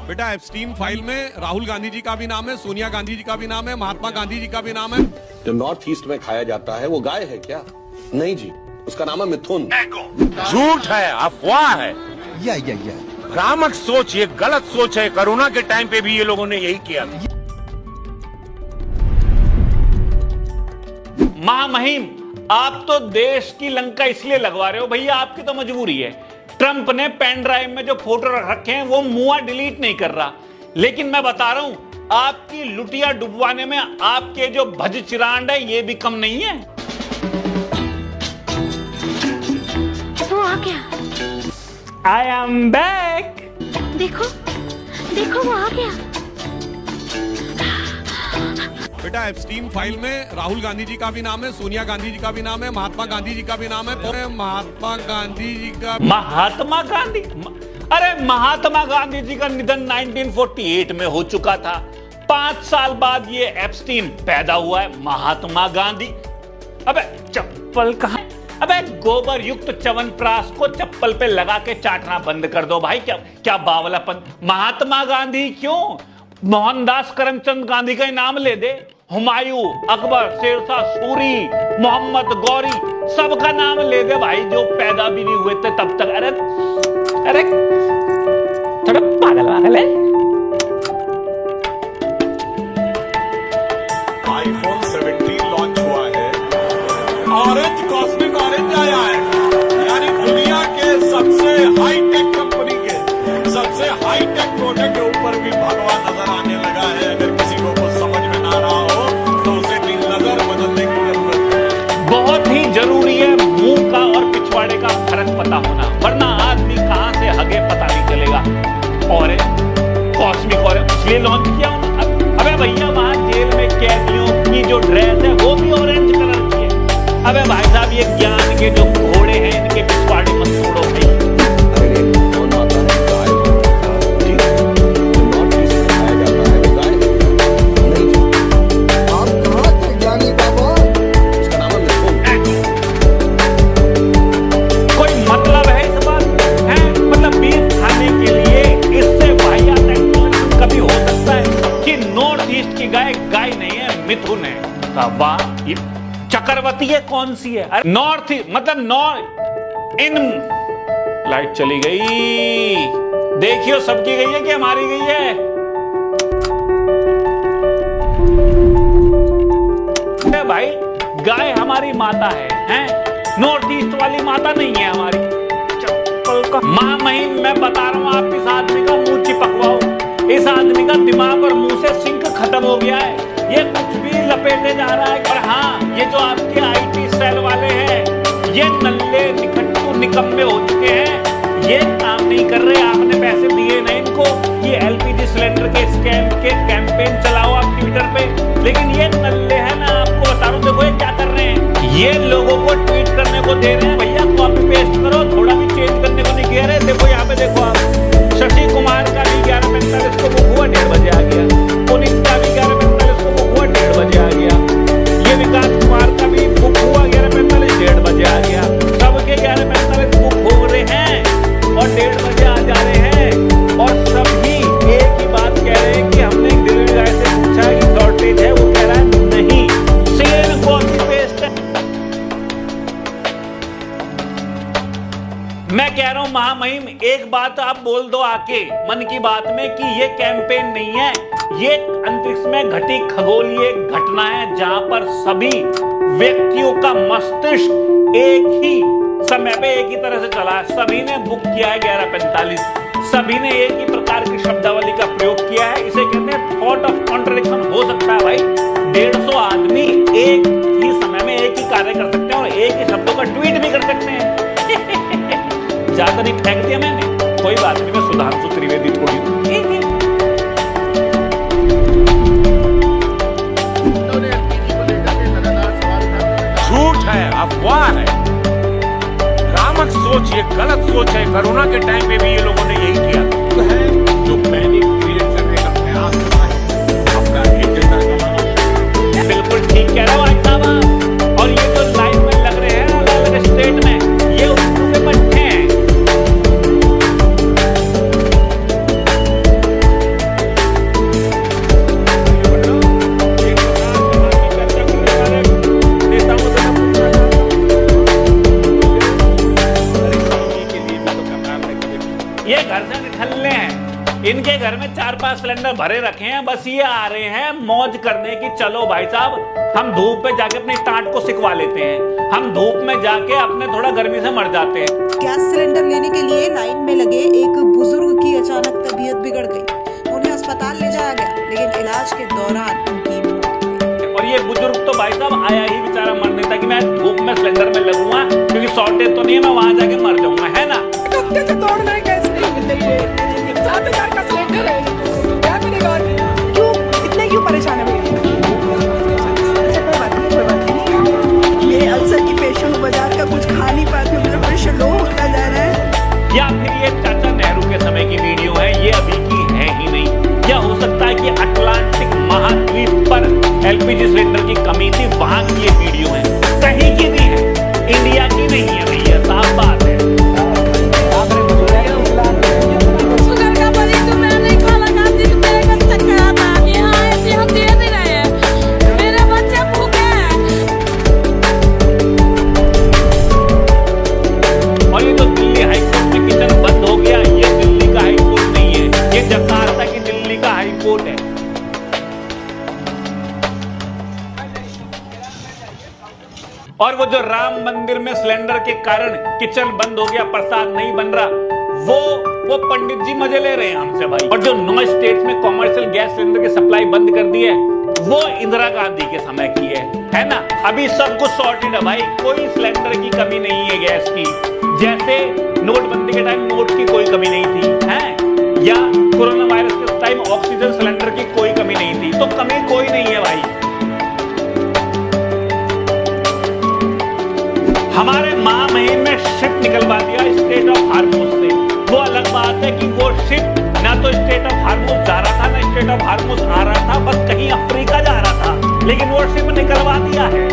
बेटा Epstein file में राहुल गांधी जी का भी नाम है, सोनिया गांधी जी का भी नाम है, महात्मा गांधी जी का भी नाम है। जो नॉर्थ ईस्ट में खाया जाता है वो गाय है क्या? नहीं जी, उसका नाम है मिथुन। झूठ है, अफवाह है। या भ्रामक सोच, ये गलत सोच है। कोरोना के टाइम पे भी ये लोगों ने यही किया था। महामहिम, आप तो देश की लंका इसलिए लगवा रहे हो भैया, आपकी तो मजबूरी है। ट्रंप ने पेन ड्राइव में जो फोटो रख रखे हैं वो मुआ डिलीट नहीं कर रहा, लेकिन मैं बता रहा हूं आपकी लुटिया डुबवाने में आपके जो भज चिरांड है ये भी कम नहीं है। वो आ गया। I am back. देखो देखो वो आ गया। बेटा एप्स्टीन फाइल में राहुल गांधी जी का भी नाम है, सोनिया गांधी जी का भी नाम है, महात्मा गांधी जी का भी नाम है। महात्मा गांधी जी का महात्मा गांधी? अरे महात्मा गांधी जी का निधन 1948 में हो चुका था। 5 साल बाद ये एप्स्टीन पैदा हुआ है। महात्मा गांधी? अबे चप्पल कहां? अबे गोबर युक्त च्यवनप्राश को चप्पल पे लगा के चाटना बंद कर दो भाई। क्या बावलापन। महात्मा गांधी क्यों, मोहनदास करमचंद गांधी का नाम ले दे। हुमायूं, अकबर, शेरशाह सूरी, मोहम्मद गौरी, सबका नाम ले दे भाई जो पैदा भी नहीं हुए थे तब तक। अरे थोड़ा पागल है। आईफोन 17 लॉन्च हुआ है। ऑरेंज कॉस्मिक ऑरेंज आया है, यानी दुनिया के सबसे हाईटेक कंपनी के सबसे हाईटेक प्रोडक्ट के ऊपर भी भगवा नजर आने लगा है। अगर किसी को कुछ समझ में ना रहा हो तो उसे नजर बदलने की जरूरत है। बहुत ही जरूरी है मुंह का और पिछवाड़े का फर्क पता होना, वरना आदमी कहां से हगे पता नहीं चलेगा। ऑरेंज कॉस्मिक ऑरेंज इसलिए लॉन्च किया। अबे भैया वहां जेल में कैदियों की जो ड्रेस है वो भी ऑरेंज कलर की है। अबे भाई साहब ये ज्ञान के जो घोड़े हैं इनके पिछवाड़े मत छोड़ो भाई। अरे कौन माता है? गाय जी, जो नॉर्थ ईस्ट में खाया जाता है वो गाय है। नहीं जी, आप कहाँ थे ज्ञानी बाबा? उसका नाम है मिथुन। कोई मतलब है इस बात है? मतलब बीफ खाने के लिए इससे वाहियात एक्सप्लेनेशन कभी हो सकता है कि नॉर्थ ईस्ट की गाय गाय नहीं है, मिथुन है। वाह, ये चक्रवर्ती है कौन सी है? नॉर्थ मतलब नॉर्थ इन। लाइट चली गई, देखियो सबकी गई है कि हमारी गई है? भाई गाय हमारी माता है, नॉर्थ ईस्ट वाली माता नहीं है हमारी। चप्पल का महामहिम, मैं बता रहा हूं आप इस आदमी का मुंह चिपकवाओ। इस आदमी का दिमाग और मुंह से सिंक खत्म हो गया है, ये कुछ भी लपेटे जा रहा है। और हाँ, ये जो आपके आईटी सेल वाले हैं ये नल्ले निकट्टू निकम्मे हो चुके हैं, ये काम नहीं कर रहे। आपने पैसे दिए नहीं इनको, ये एलपीजी सिलेंडर के स्कैम के कैंपेन चलाओ आप ट्विटर पे, लेकिन ये नल्ले हैं ना, आपको बता रहा हूं। देखो ये क्या कर रहे हैं, ये लोगों को ट्वीट करने को दे रहे हैं। भैया कॉपी पेस्ट करो, थोड़ा भी चेंज करने को नहीं कह रहे। देखो यहाँ पे देखो आप, शशि कुमार का भी 11:45 को बुक हुआ 1:30 बजे आ गया। पुनीत का भी 11:45 को बुक हुआ 1:30 बजे आ गया। ये विकास कुमार का भी बुक हुआ 11:45 1:30 बजे आ गया। सबके 11:45 बुक हो रहे हैं और 1:30 बजे आ जा रहे हैं। और सभी एक ही बात कह रहे हैं कि हमने डिलीवरी गाय से पूछा कि शॉर्टेज है, वो कह रहा है नहीं, सेम कॉपी पेस्ट है। मैं कह रहा हूं महामहिम, एक बात आप बोल दो आके मन की बात में कि ये कैंपेन नहीं है, ये अंतरिक्ष में घटी खगोलीय घटना है जहां पर सभी व्यक्तियों का मस्तिष्क एक ही समय पे एक ही तरह से चला है। सभी ने बुक किया है 11:45, सभी ने एक ही प्रकार की शब्दावली का प्रयोग किया है। इसे कहते हैं थॉट ऑफ कॉन्ट्रडिक्शन। हो सकता है भाई 150 आदमी एक ही समय में एक ही कार्य कर सकते हैं और एक ही शब्दों का ट्वीट भी कर सकते हैं। ज्यादा नहीं फेंक दिया मैंने, कोई बात नहीं, मैं सुधांशु त्रिवेदी थोड़ी हूं। झूठ है, अफवाह है। भ्रामक सोच, ये गलत सोच है। कोरोना के टाइम पे भी ये लोगों ने यही किया है। जो पैनिक क्रिएट करने का प्रयास कर रहा है, अपना एजेंडा चलाना। बिल्कुल ठीक कह रहे हो भाई साहब। और ये जो लाइन में लग रहे हैं अलग अलग स्टेट में, ये उनके बच्चे हैं। इनके घर में 4-5 सिलेंडर भरे रखे हैं, बस ये आ रहे हैं मौज करने की। चलो भाई साहब, हम धूप पे जाके अपनी टाट को सिकवा लेते हैं, हम धूप में जाके अपने थोड़ा गर्मी से मर जाते हैं। गैस सिलेंडर लेने के लिए लाइन में लगे एक बुजुर्ग की अचानक तबीयत बिगड़ गई। उन्हें अस्पताल ले जाया गया, लेकिन इलाज के दौरान उनकी मौत हो गई। और ये बुजुर्ग तो भाई साहब आया ही बेचारा मरने था कि मैं धूप में सिलेंडर में लगूंगा, क्योंकि शॉर्टेज तो नहीं है, मैं वहां जाके मर जाऊंगा, है ना। हफ्ते से दौड़ना है, गैस नहीं मिल रही है, 7,000 का सिलेंडर है, क्या मिलेगा? क्यों इतने क्यों परेशान है भैया? ये अल्सर की पेशेंट बाजार का कुछ खा नहीं पाते, मेरा प्रेशर लो होता जा रहा है। या फिर ये चाचा नेहरू के समय की वीडियो है, ये अभी की है ही नहीं। या हो सकता है कि अटलांटिक महाद्वीप पर एलपीजी सिलेंडर की कमी थी, वहां की ये वीडियो है। कहीं की भी है, इंडिया की नहीं है भैया, साफ बात है। शुगर का मरीज तो मैं नहीं खाना खाती, तो मेरे को चक्कर आता है। यहाँ ऐसे हम दे नहीं रहे हैं, मेरे बच्चे भूखे हैं। और ये तो दिल्ली हाईकोर्ट में किचन बंद हो गया, ये दिल्ली का हाईकोर्ट नहीं है, ये जकार्ता की दिल्ली का हाईकोर्ट है। और वो जो राम मंदिर में सिलेंडर के कारण किचन बंद हो गया, प्रसाद नहीं बन रहा, वो पंडित जी मजे ले रहे हैं हमसे भाई। और जो 9 स्टेट्स में कॉमर्शियल गैस सिलेंडर की सप्लाई बंद कर दी है, वो इंदिरा गांधी के समय की है ना। अभी सब कुछ सॉर्टेड है भाई, कोई सिलेंडर की कमी नहीं है गैस की। जैसे नोटबंदी के टाइम नोट की कोई कमी नहीं थी, है, या कोरोना वायरस के टाइम ऑक्सीजन सिलेंडर की कोई कमी नहीं थी, तो कमी कोई नहीं है भाई। हमारे महामहिम में शिप निकलवा दिया स्टेट ऑफ हार्मोज से। वो अलग बात है कि वो शिप ना तो स्टेट ऑफ हार्मोज जा रहा था, ना स्टेट ऑफ हार्मोज आ रहा था, बस कहीं अफ्रीका जा रहा था, लेकिन वो शिप निकलवा दिया है।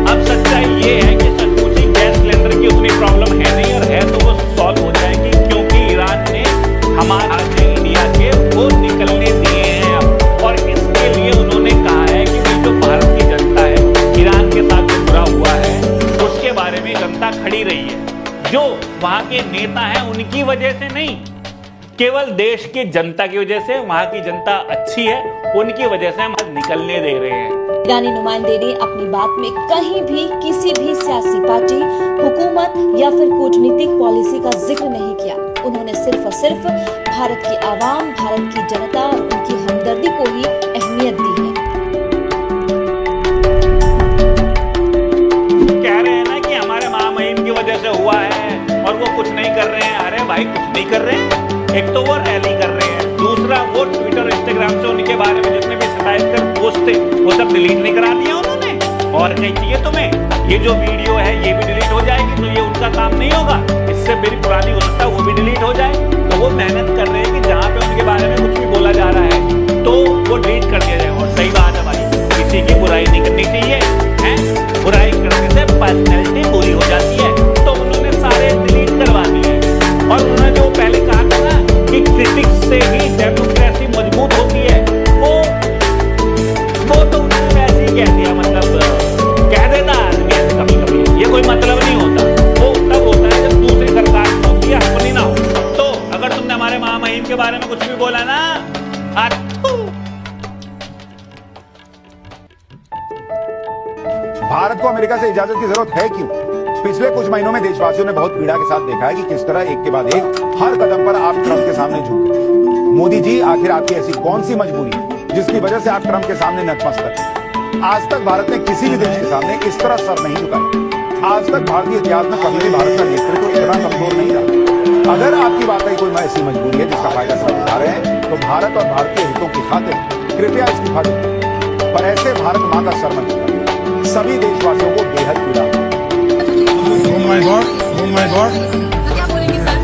अब सच्चाई ये है कि सचमुच ही गैस सिलेंडर की उतनी प्रॉब्लम है नहीं, और है तो वो सॉल्व हो जाएगी, क्योंकि ईरान ने हमारे इंडिया के वो निकलने दिए हैं अब। और इसके लिए उन्होंने कहा है कि भाई जो भारत की जनता है, ईरान के साथ जो बुरा हुआ है उसके बारे में जनता खड़ी रही है। जो वहां के नेता हैं उनकी वजह से नहीं, केवल देश की जनता की वजह से। वहां की जनता अच्छी है, उनकी वजह से हम निकलने दे रहे हैं। ईरानी नुमाइंदे ने अपनी बात में कहीं भी किसी भी सियासी पार्टी, हुकूमत या फिर कूटनीतिक पॉलिसी का जिक्र नहीं किया। उन्होंने सिर्फ और सिर्फ भारत की आवाम, भारत की जनता और उनकी हमदर्दी को ही अहमियत दी है। कह रहे हैं ना कि हमारे महामहिम की वजह से हुआ है और वो कुछ नहीं कर रहे हैं। अरे भाई कुछ नहीं कर रहे हैं, एक तो वो रैली कर रहे हैं, दूसरा वो ट्विटर इंस्टाग्राम से उनके बारे में जितने भी शिकायत कर पोस्ट थे वो सब डिलीट नहीं करा दिया उन्होंने। और नहीं चाहिए तुम्हें, ये जो वीडियो है ये भी डिलीट हो जाएगी, तो ये उनका काम नहीं होगा। इससे मेरी पुरानी हो सकता है वो भी डिलीट हो जाए। तो वो मेहनत कर रहे हैं कि जहाँ पे उनके बारे में कुछ भी बोला जा रहा है तो वो डिलीट कर दिया जाए। और सही बात है भाई, किसी की बुराई नहीं करनी चाहिए, है? बुराई करने से पर्सनैलिटी बुरी हो जाती है, तो उन्होंने सारे डिलीट करवा दिए। और उन्होंने जो पहले कहा था ना कि क्रिटिक्स से ही डेमोक्रेसी मजबूत होती है, वो तो उन्होंने वैसे ही कह दिया। मतलब कह देता आदमी कभी कभी, ये कोई मतलब नहीं होता। वो तब होता है जब दूसरी सरकार होती है, अपनी ना हो। तो अगर तुमने हमारे महामहिम के बारे में कुछ भी बोला ना, भारत को अमेरिका से इजाजत की जरूरत है क्यों? पिछले कुछ महीनों में देशवासियों ने बहुत पीड़ा के साथ देखा है कि किस तरह एक के बाद एक हर कदम पर आप ट्रंप के सामने झुक गए। मोदी जी, आखिर आपकी ऐसी कौन सी मजबूरी है जिसकी वजह से आप ट्रंप के सामने नतमस्तक हैं? आज तक भारत ने किसी भी देश के सामने इस तरह सर नहीं झुकाया। आज तक भारतीय इतिहास में कभी भी भारत का नेतृत्व इतना कमजोर नहीं रहा। अगर आपकी वाकई कोई ऐसी मजबूरी है जिसका फायदा सब उठा रहे हैं, तो भारत और भारतीय हितों की खातिर कृपया इस्तीफा दें। पर ऐसे भारत मां का सर मत झुकाइए। सभी देशवासियों को बेहद पीड़ा। क्या बोलेंगे सर?